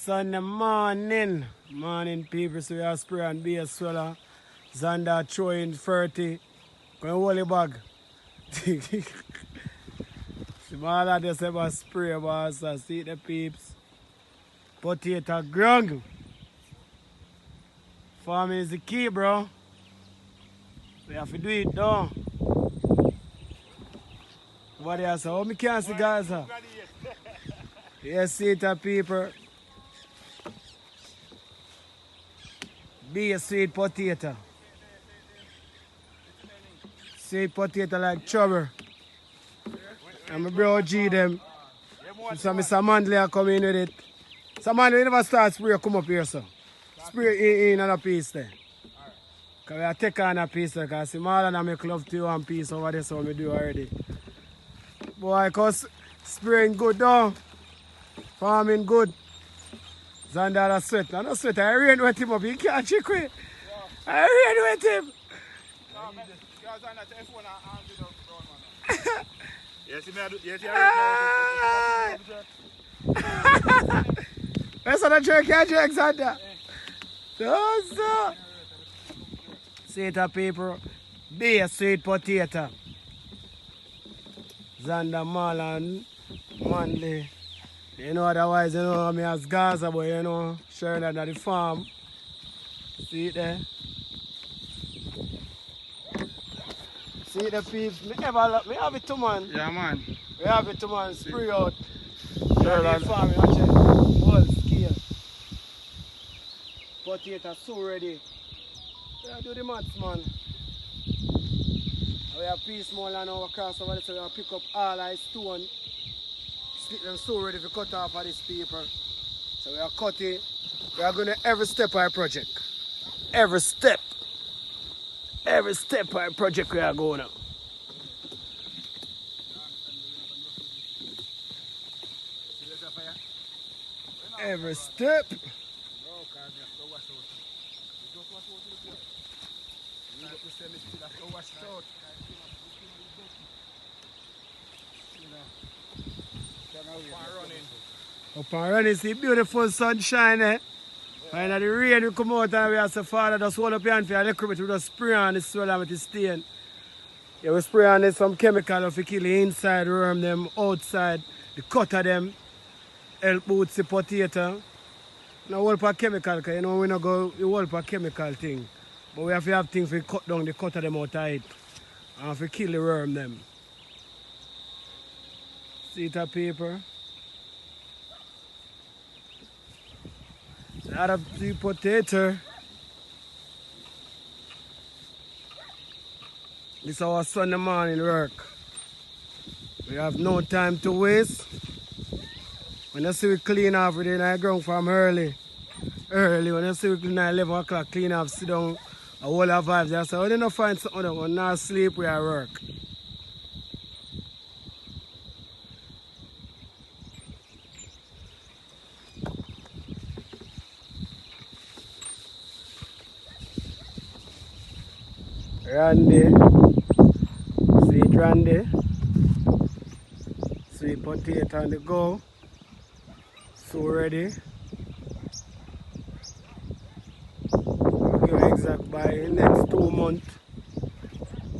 Sunday morning people, so we are spray and be a swallow. Xander throwing 30. Going hold the bag. Smaller just ever spray boss, see the peeps. Potato grung. Farming is the key, bro. We have to do it though. What do you say? Oh, me can't see guys. Yes, see it, people. Be a sweet potato. Sweet potato like trouble. And my bro G them. So Mr. Mandley come in with it. So Mandley, never start spray, come up here, so. Spray in on a piece there. Because I take on a piece there, because Marlon I make love to you one piece over there, so we do already. Boy, because spraying good though. Farming good. Xander a sweat. I don't sweat. I rain with him up. He can't check with. I rain with him. That's what I check. Can't check Xander. So. Sweet paper. Be a sweet potato. Xander, Marlon, Manley. You know, otherwise, you know, me as Gaza, but you know, Shernard at the farm. See it there? See the peeps? Me have it too, man. Yeah, man. We have it too, man. Spray out. Shernard farm, you check. Whole scale. Potato so ready. We do the maths, man. We have piece more land over across over there, so we have pick up all our stone. Split them so ready to cut off of this paper. So we are cutting. We are going to every step of our project. Every step. Every step of our project we are going now. Every step. Up and running, see beautiful sunshine, eh? And the rain will come out and we have to father just hold up your hand for your little bit. We just spray on the swell and with the stain. Yeah, we spray on some chemical to kill the inside worm, them outside, the cut of them, help boots the potato. Now hold for chemical, because you know we not go hold for chemical thing. But we have to have things to cut down the cut of them outside and to kill the worm them. See that paper? Out of the potato. This is our Sunday morning work. We have no time to waste. When you see we clean off, we did our ground from early. When you see we clean at 11 o'clock, clean off, sit down, a whole of vibes. I say, oh, they don't find something that when not sleep, we are work. Randy, sweet Randy, sweet potato on the go, so ready. We'll give exact by next 2 months,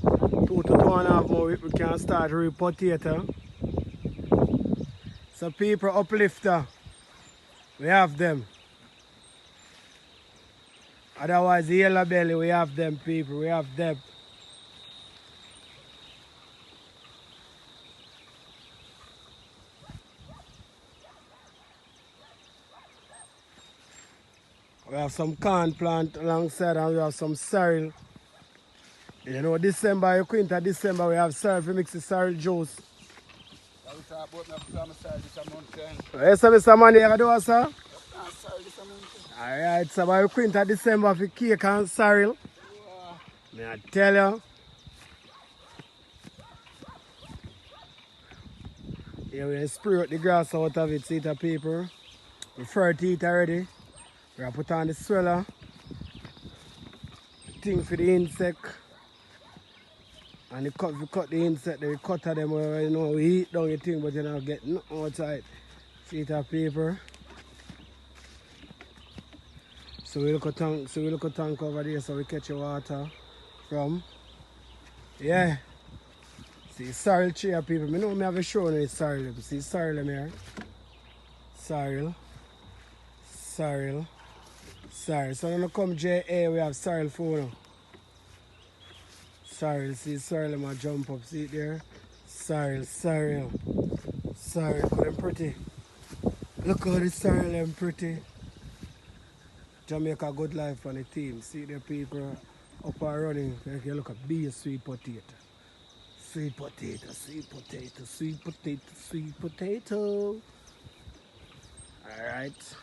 2 to 2.5 more we can start real potato. So people uplifter, we have them. Otherwise, the yellow belly, we have them people, we have them. We have some corn plant alongside and we have some sorrel. You know, December, you quint of December, we have sorrel, we mix the sorrel juice. Yes, sir, Mr. Manny, you do, sir? Alright, so by the quint of December for cake and sorrel. May I tell you. Here we spray out the grass out of it, see the paper. We first eat already. We have put on the sweller. Thing for the insect. And we cut the insect, we cut them, you know, we eat down the thing, but you don't get nothing outside. See the paper. So we look at tank over there so we catch the water from. Yeah. See sorrel tree people. I know me have a show it's sorrel. See sorrel here. Sorrel. Sorrel. Sorrel. So when I come JA we have sorrel phone. Sorrel. See sorrel I jump up. See it there? Sorrel. Sorrel. Sorrel. Look how them pretty. Look how the sorrel them pretty. Jamaica Good Life on the team. See the people up and running. You look at be a sweet potato. Sweet potato, sweet potato, sweet potato, sweet potato. Alright.